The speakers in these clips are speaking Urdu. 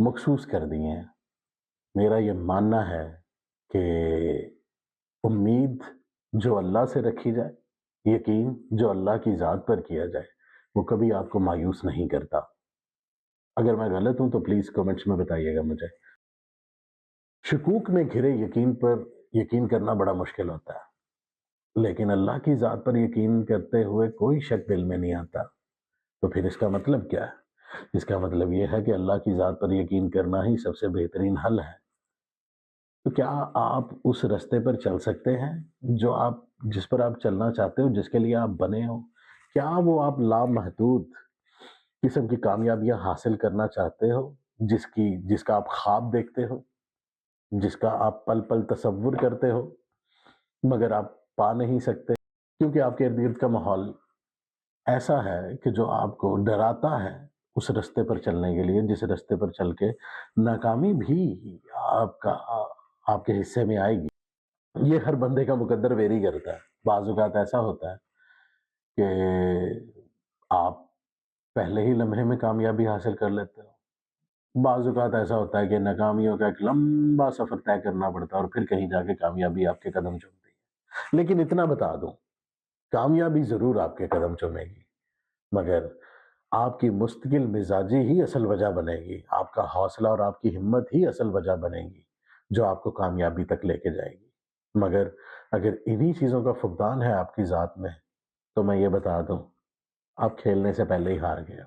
مخصوص کر دی ہیں۔ میرا یہ ماننا ہے کہ امید جو اللہ سے رکھی جائے، یقین جو اللہ کی ذات پر کیا جائے، وہ کبھی آپ کو مایوس نہیں کرتا۔ اگر میں غلط ہوں تو پلیز کمنٹس میں بتائیے گا مجھے۔ شکوک میں گھرے یقین پر یقین کرنا بڑا مشکل ہوتا ہے، لیکن اللہ کی ذات پر یقین کرتے ہوئے کوئی شک دل میں نہیں آتا۔ تو پھر اس کا مطلب کیا ہے؟ اس کا مطلب یہ ہے کہ اللہ کی ذات پر یقین کرنا ہی سب سے بہترین حل ہے۔ تو کیا آپ اس رستے پر چل سکتے ہیں جس پر آپ چلنا چاہتے ہو، جس کے لیے آپ بنے ہو؟ کیا وہ آپ لامحدود قسم کی کامیابیاں حاصل کرنا چاہتے ہو، جس کا آپ خواب دیکھتے ہو، جس کا آپ پل پل تصور کرتے ہو، مگر آپ پا نہیں سکتے کیونکہ آپ کے ارد گرد کا ماحول ایسا ہے کہ جو آپ کو ڈراتا ہے اس رستے پر چلنے کے لیے، جس رستے پر چل کے ناکامی بھی آپ کے حصے میں آئے گی؟ یہ ہر بندے کا مقدر ویری کرتا ہے۔ بعض اوقات ایسا ہوتا ہے کہ آپ پہلے ہی لمحے میں کامیابی حاصل کر لیتے ہو، بعض اوقات ایسا ہوتا ہے کہ ناکامیوں کا ایک لمبا سفر طے کرنا پڑتا ہے اور پھر کہیں جا کے کامیابی آپ کے قدم چومتی ہے۔ لیکن اتنا بتا دوں، کامیابی ضرور آپ کے قدم چومے گی، مگر آپ کی مستقل مزاجی ہی اصل وجہ بنے گی، آپ کا حوصلہ اور آپ کی ہمت ہی اصل وجہ بنے گی جو آپ کو کامیابی تک لے کے جائے گی۔ مگر اگر انہی چیزوں کا فقدان ہے آپ کی ذات میں، تو میں یہ بتا دوں، آپ کھیلنے سے پہلے ہی ہار گئے ہو۔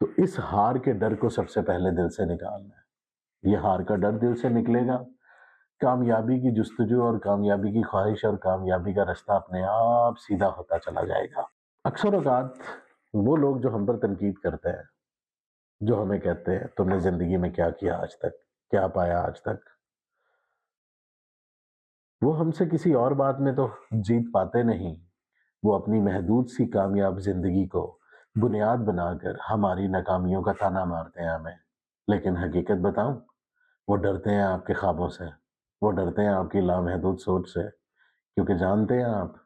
تو اس ہار کے ڈر کو سب سے پہلے دل سے نکالنا ہے۔ یہ ہار کا ڈر دل سے نکلے گا، کامیابی کی جستجو اور کامیابی کی خواہش اور کامیابی کا رستہ اپنے آپ سیدھا ہوتا چلا جائے گا۔ اکثر اوقات وہ لوگ جو ہم پر تنقید کرتے ہیں، جو ہمیں کہتے ہیں تم نے زندگی میں کیا کیا آج تک، کیا پایا آج تک، وہ ہم سے کسی اور بات میں تو جیت پاتے نہیں، وہ اپنی محدود سی کامیاب زندگی کو بنیاد بنا کر ہماری ناکامیوں کا تانا مارتے ہیں ہمیں۔ لیکن حقیقت بتاؤں، وہ ڈرتے ہیں آپ کے خوابوں سے، وہ ڈرتے ہیں آپ کی لامحدود سوچ سے، کیونکہ جانتے ہیں آپ،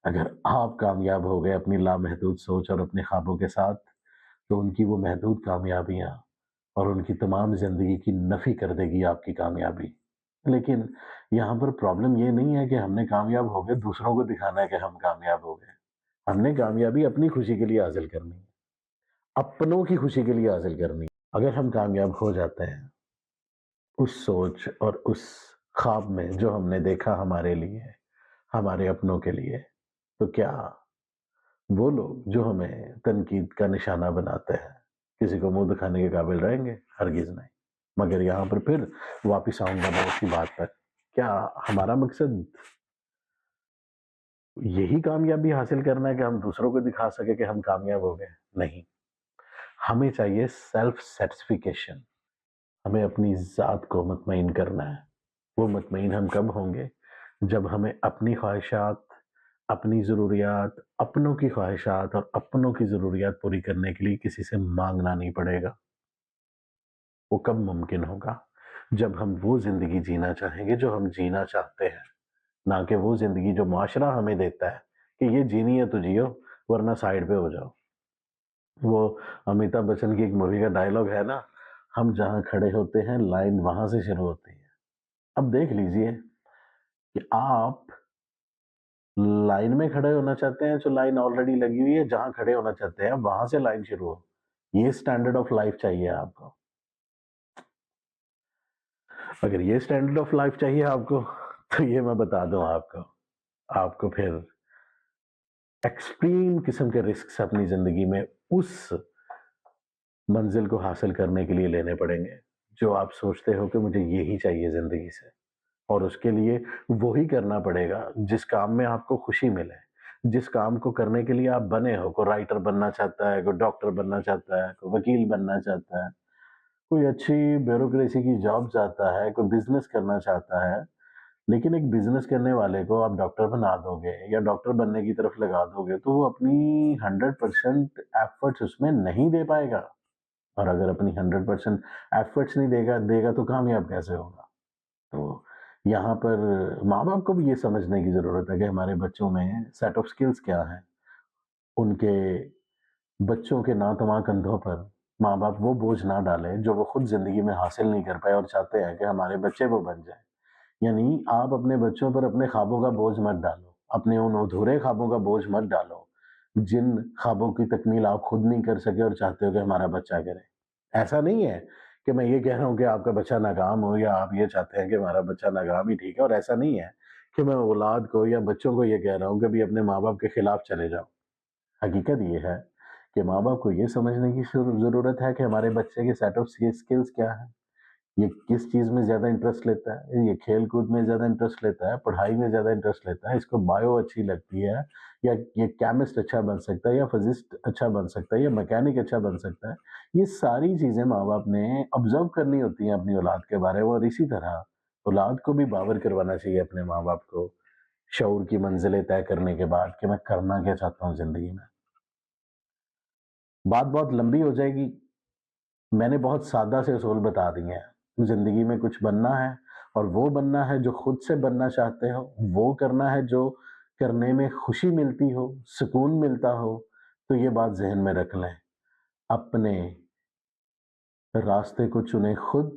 اگر آپ کامیاب ہو گئے اپنی لامحدود سوچ اور اپنے خوابوں کے ساتھ، تو ان کی وہ محدود کامیابیاں اور ان کی تمام زندگی کی نفی کر دے گی آپ کی کامیابی۔ لیکن یہاں پر پرابلم یہ نہیں ہے کہ ہم نے کامیاب ہو گئے دوسروں کو دکھانا ہے کہ ہم کامیاب ہو گئے۔ ہم نے کامیابی اپنی خوشی کے لیے حاصل کرنی ہے، اپنوں کی خوشی کے لیے حاصل کرنی ہے۔ اگر ہم کامیاب ہو جاتے ہیں اس سوچ اور اس خواب میں جو ہم نے دیکھا ہمارے لیے، ہمارے اپنوں کے لیے، تو کیا وہ لوگ جو ہمیں تنقید کا نشانہ بناتے ہیں کسی کو منہ دکھانے کے قابل رہیں گے؟ ہرگز نہیں۔ مگر یہاں پر پھر واپس آؤں گا میں اسی بات پر، کیا ہمارا مقصد یہی کامیابی حاصل کرنا ہے کہ ہم دوسروں کو دکھا سکے کہ ہم کامیاب ہو گئے؟ نہیں، ہمیں چاہیے سیلف سیٹسفیکیشن۔ ہمیں اپنی ذات کو مطمئن کرنا ہے۔ وہ مطمئن ہم کب ہوں گے؟ جب ہمیں اپنی خواہشات، اپنی ضروریات، اپنوں کی خواہشات اور اپنوں کی ضروریات پوری کرنے کے لیے کسی سے مانگنا نہیں پڑے گا۔ وہ کب ممکن ہوگا؟ جب ہم وہ زندگی جینا چاہیں گے جو ہم جینا چاہتے ہیں، نہ کہ وہ زندگی جو معاشرہ ہمیں دیتا ہے کہ یہ جینی ہے تو جیو ورنہ سائیڈ پہ ہو جاؤ۔ وہ امیتابھ بچن کی ایک مووی کا ڈائلاگ ہے نا، ہم جہاں کھڑے ہوتے ہیں لائن وہاں سے شروع ہوتی ہے۔ اب دیکھ لیجئے کہ آپ لائن میں کھڑے ہونا چاہتے ہیں جو لائن آلریڈی لگی ہوئی ہے، جہاں کھڑے ہونا چاہتے ہیں وہاں سے لائن شروع ہو۔ یہ سٹینڈرڈ آف لائف چاہیے آپ کو۔ اگر یہ سٹینڈرڈ آف لائف چاہیے آپ کو، تو یہ میں بتا دوں آپ کو پھر ایکسٹریم قسم کے رسکس اپنی زندگی میں اس منزل کو حاصل کرنے کے لیے لینے پڑیں گے جو آپ سوچتے ہو کہ مجھے یہی چاہیے زندگی سے، اور اس کے لیے وہی کرنا پڑے گا جس کام میں آپ کو خوشی ملے، جس کام کو کرنے کے لیے آپ بنے ہو۔ کوئی رائٹر بننا چاہتا ہے، کوئی ڈاکٹر بننا چاہتا ہے، کوئی وکیل بننا چاہتا ہے، کوئی اچھی بیوروکریسی کی جاب چاہتا ہے، کوئی بزنس کرنا چاہتا ہے۔ لیکن ایک بزنس کرنے والے کو آپ ڈاکٹر بنا دو گے یا ڈاکٹر بننے کی طرف لگا دو گے تو وہ اپنی 100% ایفرٹس اس میں نہیں دے پائے گا، اور اگر اپنی 100% ایفرٹس نہیں دے گا تو کامیاب کیسے ہوگا؟ تو یہاں پر ماں باپ کو بھی یہ سمجھنے کی ضرورت ہے کہ ہمارے بچوں میں سیٹ آف سکلز کیا ہیں۔ ان کے بچوں کے ناتواں کندھوں پر ماں باپ وہ بوجھ نہ ڈالیں جو وہ خود زندگی میں حاصل نہیں کر پائے اور چاہتے ہیں کہ ہمارے بچے وہ بن جائیں. یعنی آپ اپنے بچوں پر اپنے خوابوں کا بوجھ مت ڈالو، اپنے ان ادھورے خوابوں کا بوجھ مت ڈالو جن خوابوں کی تکمیل آپ خود نہیں کر سکے اور چاہتے ہو کہ ہمارا بچہ کرے. ایسا نہیں ہے کہ میں یہ کہہ رہا ہوں کہ آپ کا بچہ ناکام ہو یا آپ یہ چاہتے ہیں کہ ہمارا بچہ ناکام ہی ٹھیک ہے، اور ایسا نہیں ہے کہ میں اولاد کو یا بچوں کو یہ کہہ رہا ہوں کہ بھی اپنے ماں باپ کے خلاف چلے جاؤ. حقیقت یہ ہے کہ ماں باپ کو یہ سمجھنے کی ضرورت ہے کہ ہمارے بچے کے سیٹ آف اسکلز کیا ہیں، یہ کس چیز میں زیادہ انٹرسٹ لیتا ہے، یہ کھیل کود میں زیادہ انٹرسٹ لیتا ہے، پڑھائی میں زیادہ انٹرسٹ لیتا ہے، اس کو بایو اچھی لگتی ہے یا یہ کیمسٹ اچھا بن سکتا ہے یا فزسٹ اچھا بن سکتا ہے یا میکینک اچھا بن سکتا ہے. یہ ساری چیزیں ماں باپ نے آبزرو کرنی ہوتی ہیں اپنی اولاد کے بارے میں، اور اسی طرح اولاد کو بھی باور کروانا چاہیے اپنے ماں باپ کو شعور کی منزلیں طے کرنے کے بعد کہ میں کرنا کیا چاہتا ہوں زندگی میں. بات بہت لمبی ہو جائے گی، میں نے بہت سادہ سے اصول بتا دیے ہیں. زندگی میں کچھ بننا ہے اور وہ بننا ہے جو خود سے بننا چاہتے ہو، وہ کرنا ہے جو کرنے میں خوشی ملتی ہو، سکون ملتا ہو. تو یہ بات ذہن میں رکھ لیں، اپنے راستے کو چنیں خود،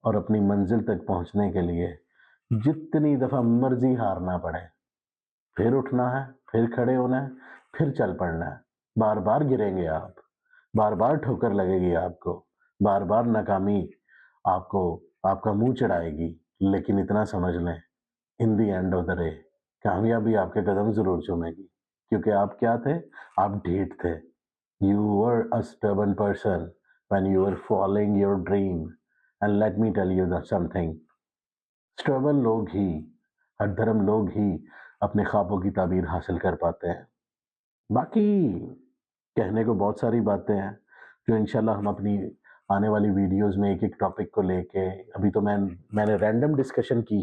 اور اپنی منزل تک پہنچنے کے لیے جتنی دفعہ مرضی ہارنا پڑے پھر اٹھنا ہے، پھر کھڑے ہونا ہے، پھر چل پڑنا ہے. بار بار گریں گے آپ، بار بار ٹھوکر لگے گی آپ کو، بار بار ناکامی آپ کو آپ کا منہ چڑھائے گی، لیکن اتنا سمجھ لیں in the end of the day کامیابی آپ کے قدم ضرور چومے گی. کیونکہ آپ کیا تھے؟ آپ ڈھیٹ تھے. You were a stubborn person when you were following your dream. And let me tell you something. Stubborn لوگ ہی، ہر دھرم لوگ ہی اپنے خوابوں کی تعبیر حاصل کر پاتے ہیں. باقی کہنے کو بہت ساری باتیں ہیں جو انشاءاللہ ہم اپنی آنے والی ویڈیوز میں ایک ایک ٹاپک کو لے کے، ابھی تو میں نے رینڈم ڈسکشن کی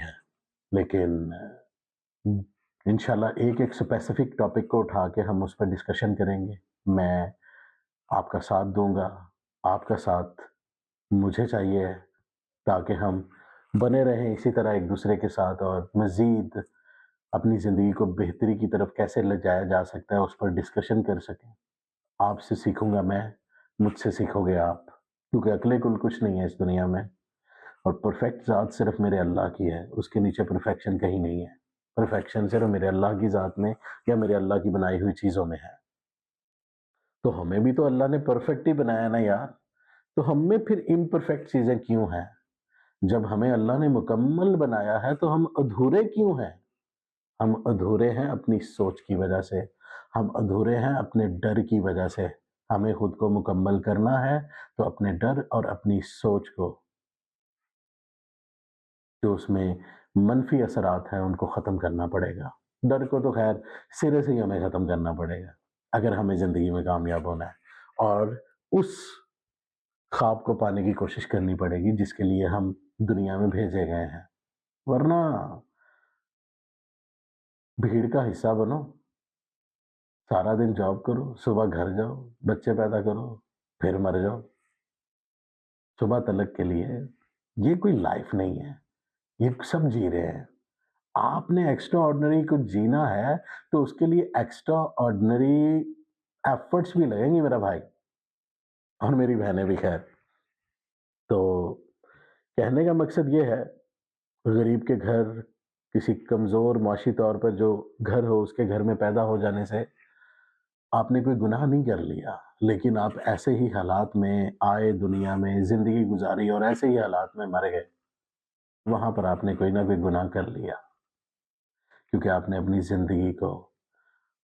ہے، لیکن انشاءاللہ ایک ایک اسپیسیفک ٹاپک کو اٹھا کے ہم اس پر ڈسکشن کریں گے. میں آپ کا ساتھ دوں گا، آپ کا ساتھ مجھے چاہیے تاکہ ہم بنے رہیں اسی طرح ایک دوسرے کے ساتھ، اور مزید اپنی زندگی کو بہتری کی طرف کیسے لے جایا جا سکتا ہے اس پر ڈسکشن کر سکیں. آپ سے سیکھوں گا میں، مجھ سے سیکھو گے آپ، کیونکہ عقل کل کچھ نہیں ہے اس دنیا میں، اور پرفیکٹ ذات صرف میرے اللہ کی ہے، اس کے نیچے پرفیکشن کہیں نہیں ہے. پرفیکشن صرف میرے اللہ کی ذات میں یا میرے اللہ کی بنائی ہوئی چیزوں میں ہے. تو ہمیں بھی تو اللہ نے پرفیکٹ ہی بنایا نا یار، تو ہم میں پھر امپرفیکٹ چیزیں کیوں ہیں؟ جب ہمیں اللہ نے مکمل بنایا ہے تو ہم ادھورے کیوں ہیں؟ ہم ادھورے ہیں اپنی سوچ کی وجہ سے، ہم ادھورے ہیں اپنے ڈر کی وجہ سے. ہمیں خود کو مکمل کرنا ہے تو اپنے ڈر اور اپنی سوچ کو، جو اس میں منفی اثرات ہیں، ان کو ختم کرنا پڑے گا. ڈر کو تو خیر سرے سے ہی ہمیں ختم کرنا پڑے گا اگر ہمیں زندگی میں کامیاب ہونا ہے، اور اس خواب کو پانے کی کوشش کرنی پڑے گی جس کے لیے ہم دنیا میں بھیجے گئے ہیں. ورنہ بھیڑ کا حصہ بنو، سارا دن جاب کرو، صبح گھر جاؤ، بچے پیدا کرو، پھر مر جاؤ. صبح تلک کے لیے یہ کوئی لائف نہیں ہے، یہ سب جی رہے ہیں. آپ نے ایکسٹرا آرڈنری کچھ جینا ہے تو اس کے لیے ایکسٹرا آرڈنری ایفرٹس بھی لگیں گی میرا بھائی اور میری بہنیں بھی. خیر، تو کہنے کا مقصد یہ ہے، غریب کے گھر، کسی کمزور معاشی طور پر جو گھر ہو اس کے گھر میں پیدا ہو جانے سے آپ نے کوئی گناہ نہیں کر لیا، لیکن آپ ایسے ہی حالات میں آئے، دنیا میں زندگی گزاری اور ایسے ہی حالات میں مر گئے. وہاں پر آپ نے کوئی نہ کوئی گناہ کر لیا، کیونکہ آپ نے اپنی زندگی کو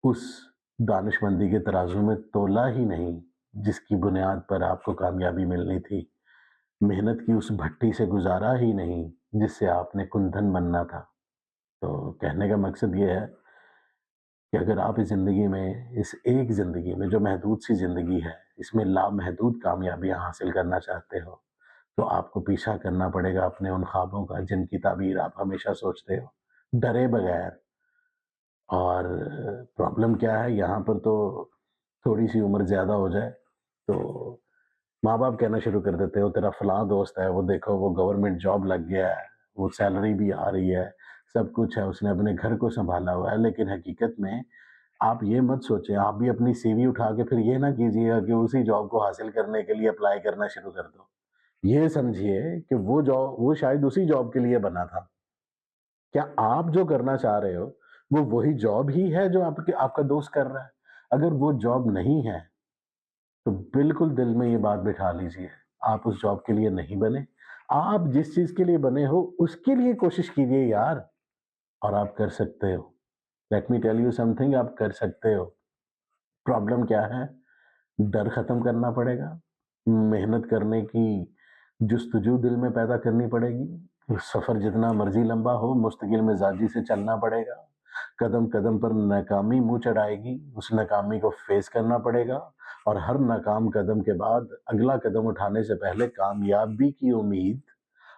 اس دانش مندی کے ترازو میں تولا ہی نہیں جس کی بنیاد پر آپ کو کامیابی ملنی تھی. محنت کی اس بھٹی سے گزارا ہی نہیں جس سے آپ نے کندھن بننا تھا. تو کہنے کا مقصد یہ ہے کہ اگر آپ اس زندگی میں، اس ایک زندگی میں جو محدود سی زندگی ہے، اس میں لامحدود کامیابیاں حاصل کرنا چاہتے ہو تو آپ کو پیچھا کرنا پڑے گا اپنے ان خوابوں کا جن کی تعبیر آپ ہمیشہ سوچتے ہو ڈرے بغیر. اور پرابلم کیا ہے یہاں پر، تو تھوڑی سی عمر زیادہ ہو جائے تو ماں باپ کہنا شروع کر دیتے ہو تیرا فلاں دوست ہے، وہ دیکھو وہ گورنمنٹ جاب لگ گیا ہے، وہ سیلری بھی آ رہی ہے، سب کچھ ہے، اس نے اپنے گھر کو سنبھالا ہوا ہے. لیکن حقیقت میں آپ یہ مت سوچیں، آپ بھی اپنی سی وی اٹھا کے پھر یہ نہ کیجیے گا کہ اسی جاب کو حاصل کرنے کے لیے اپلائی کرنا شروع کر دو. یہ سمجھیے کہ وہ جاب وہ شاید اسی جاب کے لیے بنا تھا. کیا آپ جو کرنا چاہ رہے ہو وہ وہی جاب ہی ہے جو آپ کا دوست کر رہا ہے؟ اگر وہ جاب نہیں ہے تو بالکل دل میں یہ بات بٹھا لیجیے، آپ اس جاب کے لیے نہیں بنے. آپ جس چیز کے لیے بنے ہو اس کے لیے کوشش کیجیے یار، اور آپ کر سکتے ہو. لیٹ می ٹیل یو سم تھنگ، آپ کر سکتے ہو. پرابلم کیا ہے؟ ڈر ختم کرنا پڑے گا، محنت کرنے کی جستجو دل میں پیدا کرنی پڑے گی. سفر جتنا مرضی لمبا ہو مستقل مزاجی سے چلنا پڑے گا. قدم قدم پر ناکامی منہ چڑھائے گی، اس ناکامی کو فیس کرنا پڑے گا. اور ہر ناکام قدم کے بعد اگلا قدم اٹھانے سے پہلے کامیابی کی امید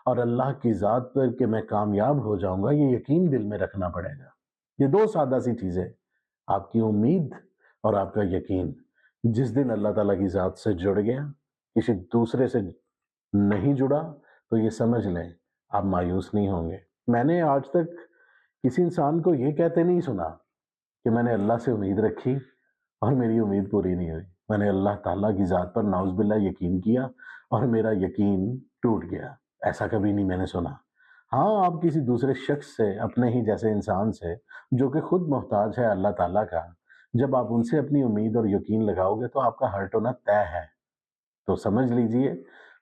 اور اللہ کی ذات پر کہ میں کامیاب ہو جاؤں گا یہ یقین دل میں رکھنا پڑے گا. یہ دو سادہ سی چیزیں، آپ کی امید اور آپ کا یقین. جس دن اللہ تعالیٰ کی ذات سے جڑ گیا، کسی دوسرے سے نہیں جڑا، تو یہ سمجھ لیں آپ مایوس نہیں ہوں گے. میں نے آج تک کسی انسان کو یہ کہتے نہیں سنا کہ میں نے اللہ سے امید رکھی اور میری امید پوری نہیں ہوئی. میں نے اللہ تعالیٰ کی ذات پر نعوذ باللہ یقین کیا اور میرا یقین ٹوٹ گیا. ایسا کبھی نہیں میں نے سنا. ہاں، آپ کسی دوسرے شخص سے، اپنے ہی جیسے انسان سے جو کہ خود محتاج ہے اللہ تعالیٰ کا، جب آپ ان سے اپنی امید اور یقین لگاؤ گے تو آپ کا ہرٹ ہونا طے ہے. تو سمجھ لیجئے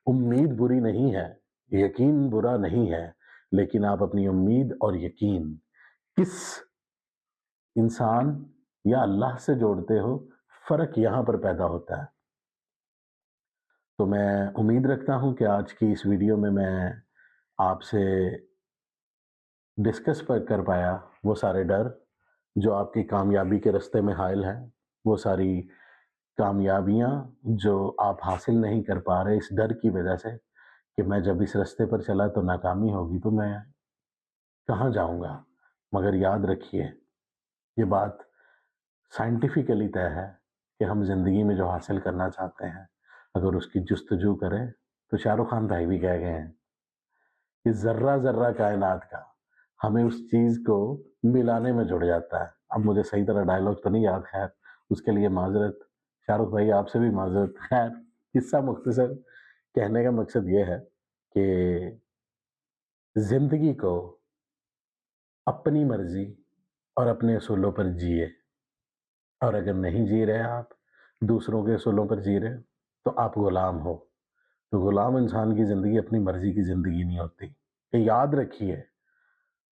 امید بری نہیں ہے، یقین برا نہیں ہے، لیکن آپ اپنی امید اور یقین کس انسان یا اللہ سے جوڑتے ہو، فرق یہاں پر پیدا ہوتا ہے. تو میں امید رکھتا ہوں کہ آج کی اس ویڈیو میں آپ سے ڈسکس کر پایا وہ سارے ڈر جو آپ کی کامیابی کے رستے میں حائل ہیں، وہ ساری کامیابیاں جو آپ حاصل نہیں کر پا رہے اس ڈر کی وجہ سے کہ میں جب اس رستے پر چلا تو ناکامی ہوگی تو میں کہاں جاؤں گا. مگر یاد رکھیے یہ بات سائنٹیفکلی طے ہے کہ ہم زندگی میں جو حاصل کرنا چاہتے ہیں اگر اس کی جستجو کریں تو شاہ رخ خان بھائی بھی کہہ گئے ہیں کہ ذرہ ذرہ کائنات کا ہمیں اس چیز کو ملانے میں جڑ جاتا ہے. اب مجھے صحیح طرح ڈائلاگ تو نہیں یاد، خیر اس کے لیے معذرت. شاہ رخ بھائی آپ سے بھی معذرت. خیر قصہ مختصر کہنے کا مقصد یہ ہے کہ زندگی کو اپنی مرضی اور اپنے اصولوں پر جیے، اور اگر نہیں جی رہے آپ دوسروں کے اصولوں پر جی رہے تو آپ غلام ہو. تو غلام انسان کی زندگی اپنی مرضی کی زندگی نہیں ہوتی. کہ یاد رکھیے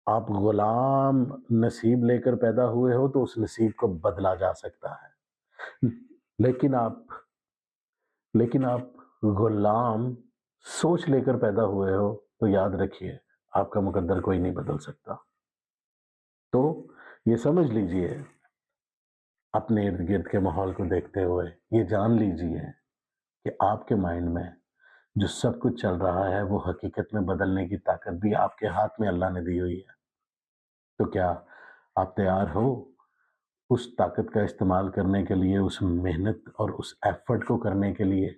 آپ غلام نصیب لے کر پیدا ہوئے ہو تو اس نصیب کو بدلا جا سکتا ہے، لیکن آپ غلام سوچ لے کر پیدا ہوئے ہو تو یاد رکھیے آپ کا مقدر کوئی نہیں بدل سکتا. تو یہ سمجھ لیجئے اپنے ارد گرد کے ماحول کو دیکھتے ہوئے یہ جان لیجئے کہ آپ کے مائنڈ میں جو سب کچھ چل رہا ہے وہ حقیقت میں بدلنے کی طاقت بھی آپ کے ہاتھ میں اللہ نے دی ہوئی ہے. تو کیا آپ تیار ہو اس طاقت کا استعمال کرنے کے لیے، اس محنت اور اس ایفرٹ کو کرنے کے لیے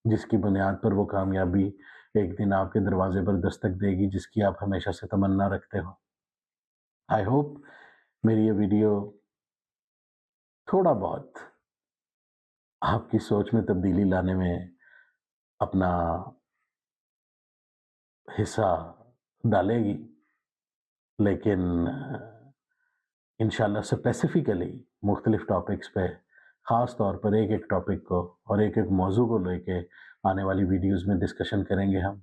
جس کی بنیاد پر وہ کامیابی ایک دن آپ کے دروازے پر دستک دے گی، جس کی آپ ہمیشہ سے تمنا رکھتے ہو؟ آئی ہوپ میری یہ ویڈیو تھوڑا بہت آپ کی سوچ میں تبدیلی لانے میں اپنا حصہ ڈالے گی. لیکن انشاءاللہ اسپیسیفکلی مختلف ٹاپکس پہ، خاص طور پر ایک ایک ٹاپک کو اور ایک ایک موضوع کو لے کے آنے والی ویڈیوز میں ڈسکشن کریں گے ہم.